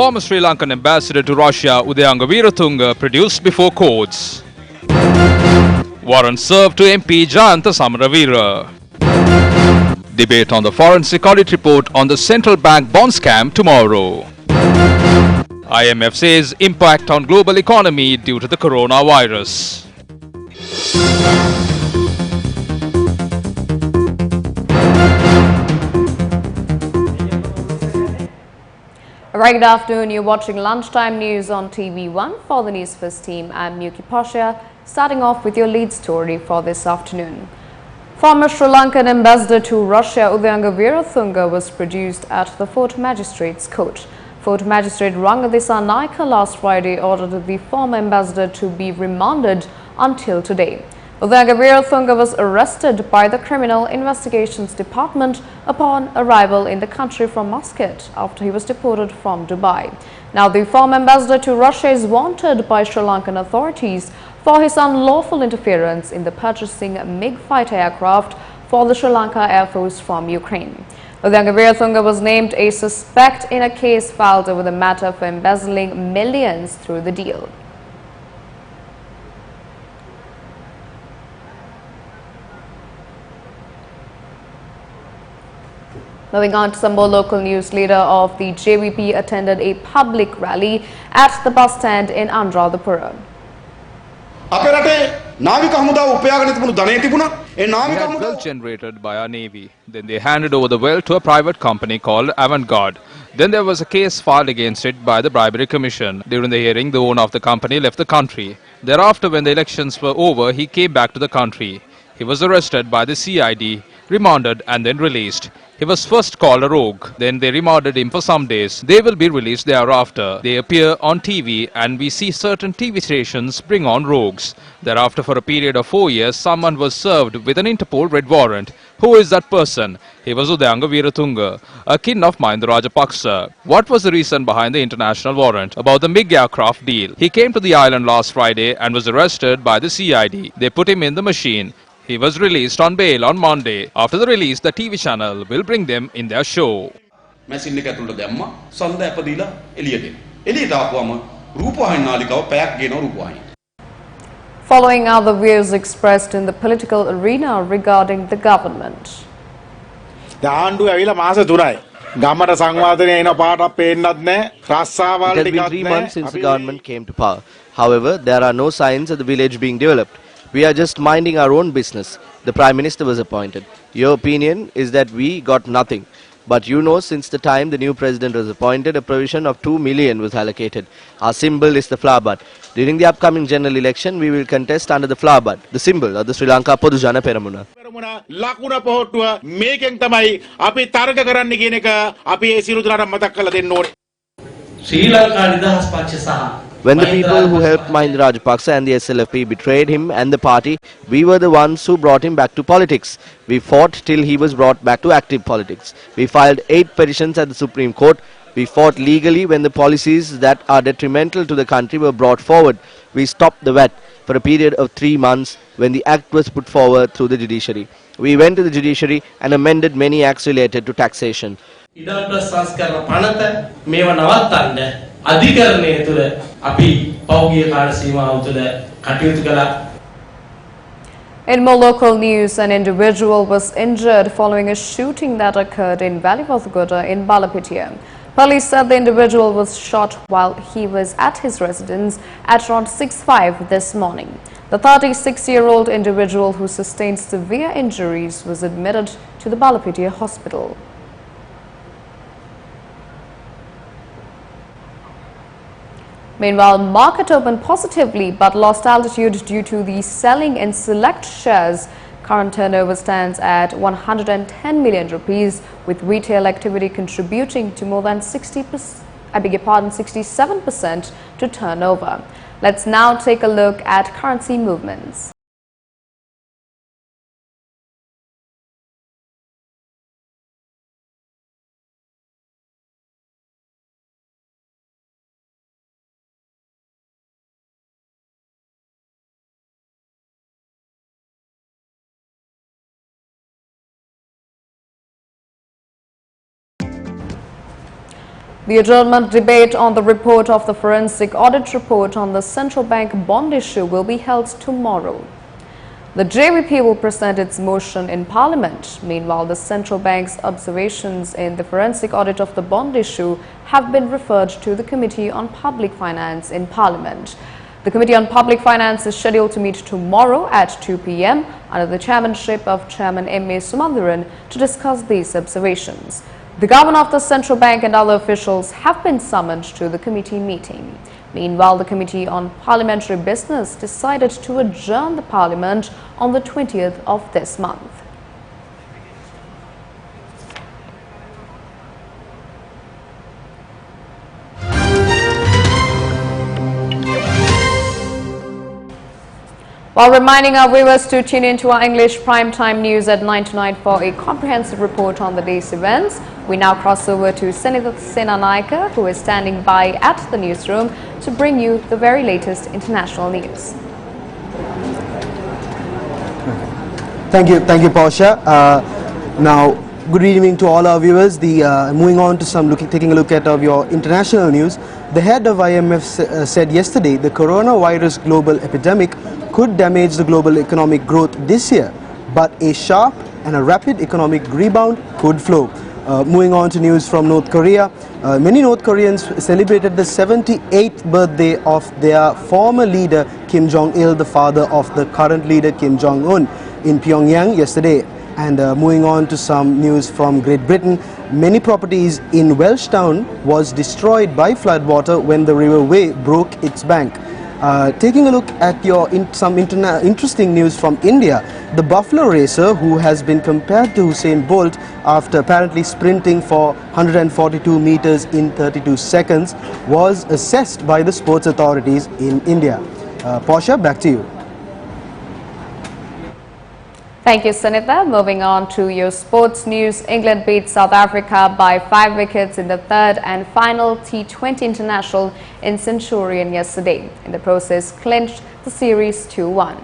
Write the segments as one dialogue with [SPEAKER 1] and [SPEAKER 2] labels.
[SPEAKER 1] former Sri Lankan ambassador to Russia, Udayanga Weerathunga, produced before courts. Warrant served to MP Jayantha Samaravira. Debate on the forensic audit report on the central bank bond scam tomorrow. IMF says impact on global economy due to the coronavirus.
[SPEAKER 2] Right, good afternoon. You're watching Lunchtime News on TV1. For the Newsfirst team, I'm Yuki Pasha. Starting off with your lead story for this afternoon. Former Sri Lankan ambassador to Russia, Udayanga Weerathunga, was produced at the Fort Magistrates Court. Fort Magistrate Rangadisa Naika last Friday ordered the former ambassador to be remanded until today. Udayanga Weerathunga was arrested by the Criminal Investigations Department upon arrival in the country from Muscat after he was deported from Dubai. Now, the former ambassador to Russia is wanted by Sri Lankan authorities for his unlawful interference in the purchasing MiG fighter aircraft for the Sri Lanka Air Force from Ukraine. Udayanga Weerathunga was named a suspect in a case filed over the matter for embezzling millions through the deal. Moving on to some more local news, leader of the JVP attended a public rally at the bus stand in Anuradhapura.
[SPEAKER 1] They had well generated by our Navy. Then they handed over the well to a private company called Avantgarde. Then there was a case filed against it by the Bribery Commission. During the hearing, the owner of the company left the country. Thereafter, when the elections were over, he came back to the country. He was arrested by the CID, remanded and then released. He was first called a rogue. Then they remanded him for some days. They will be released thereafter. They appear on TV and we see certain TV stations bring on rogues. Thereafter, for a period of 4 years, someone was served with an Interpol red warrant. Who is that person? He was Udayanga Weerathunga, a kin of Mahinda Rajapaksa. What was the reason behind the international warrant? About the MiG aircraft deal. He came to the island last Friday and was arrested by the CID. They put him in the machine. He was released on bail on Monday. After the release, the TV channel will bring them in their show.
[SPEAKER 2] Following are the views expressed in the political arena regarding the government.
[SPEAKER 3] It has been 3 months since the government came to power. However, there are no signs of the village being developed. We are just minding our own business. The Prime Minister was appointed. Your opinion is that we got nothing. But you know, since the time the new president was appointed, a provision of 2 million was allocated. Our symbol is the flower bud. During the upcoming general election, we will contest under the flower bud, the symbol of the Sri Lanka Podujana Peramuna. When the people who helped Mahinda Rajapaksa and the SLFP betrayed him and the party, we were the ones who brought him back to politics. We fought till he was brought back to active politics. We filed 8 petitions at the Supreme Court. We fought legally when the policies that are detrimental to the country were brought forward. We stopped the VAT for a period of 3 months when the act was put forward through the judiciary. We went to the judiciary and amended many acts related to taxation.
[SPEAKER 2] In more local news, an individual was injured following a shooting that occurred in Valivothugoda in Balapitiya. Police said the individual was shot while he was at his residence at around 6:05 this morning. The 36-year-old individual who sustained severe injuries was admitted to the Balapitiya hospital. Meanwhile, market opened positively but lost altitude due to the selling in select shares. Current turnover stands at 110 million rupees, with retail activity contributing to more than 67% to turnover. Let's now take a look at currency movements. The adjournment debate on the report of the forensic audit report on the central bank bond issue will be held tomorrow. The JVP will present its motion in Parliament. Meanwhile, the central bank's observations in the forensic audit of the bond issue have been referred to the Committee on Public Finance in Parliament. The Committee on Public Finance is scheduled to meet tomorrow at 2 p.m. under the chairmanship of Chairman M.A. Sumandaran to discuss these observations. The Governor of the Central Bank and other officials have been summoned to the committee meeting. Meanwhile, the Committee on Parliamentary Business decided to adjourn the Parliament on the 20th of this month. While reminding our viewers to tune into our English primetime news at 9 to 9 for a comprehensive report on the day's events, we now cross over to Senitha Senanaika, who is standing by at the newsroom to bring you the very latest international news.
[SPEAKER 4] Thank you, Portia. Now, good evening to all our viewers. Moving on to taking a look at your international news. The head of IMF said yesterday the coronavirus global epidemic could damage the global economic growth this year, but a sharp and a rapid economic rebound could flow. Moving on to news from North Korea, many North Koreans celebrated the 78th birthday of their former leader Kim Jong-il, the father of the current leader Kim Jong-un, in Pyongyang yesterday. And moving on to some news from Great Britain, many properties in Welshtown was destroyed by floodwater when the River Wey broke its bank. Taking a look at some interesting news from India, the Buffalo racer who has been compared to Usain Bolt after apparently sprinting for 142 meters in 32 seconds was assessed by the sports authorities in India. Portia, back to you.
[SPEAKER 2] Thank you, Senitha. Moving on to your sports news, England beat South Africa by 5 wickets in the third and final T20 international in Centurion yesterday. In the process, clinched the series 2-1.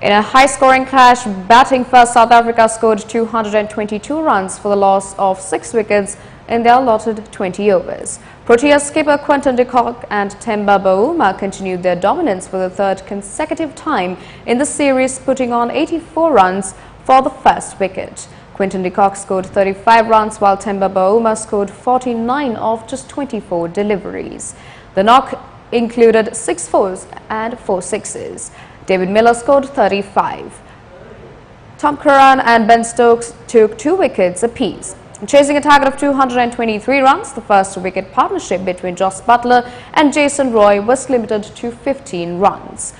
[SPEAKER 2] In a high-scoring clash, batting first, South Africa scored 222 runs for the loss of 6 wickets in their allotted 20 overs. Proteas skipper Quinton de Kock and Themba Bavuma continued their dominance for the third consecutive time in the series, putting on 84 runs for the first wicket. Quinton de Kock scored 35 runs while Themba Bavuma scored 49 of just 24 deliveries. The knock included 6 fours and 4 sixes. David Miller scored 35. Tom Curran and Ben Stokes took 2 wickets apiece. Chasing a target of 223 runs, the first wicket partnership between Jos Buttler and Jason Roy was limited to 15 runs.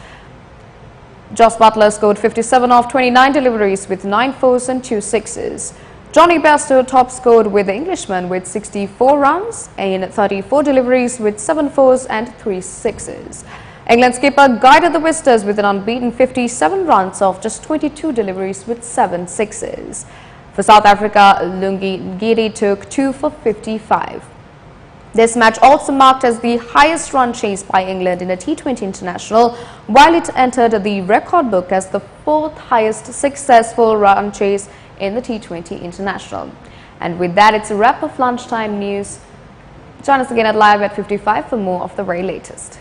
[SPEAKER 2] Jos Buttler scored 57 of 29 deliveries with 9 fours and 2 sixes. Johnny Bairstow top scored with the Englishman with 64 runs in 34 deliveries with 7 fours and 3 sixes. England skipper guided the visitors with an unbeaten 57 runs off just 22 deliveries with 7 sixes. For South Africa, Lungi Ngidi took 2 for 55. This match also marked as the highest run chase by England in a T20 international, while it entered the record book as the 4th highest successful run chase in the T20 international. And with that, it's a wrap of lunchtime news. Join us again at live at 55 for more of the very latest.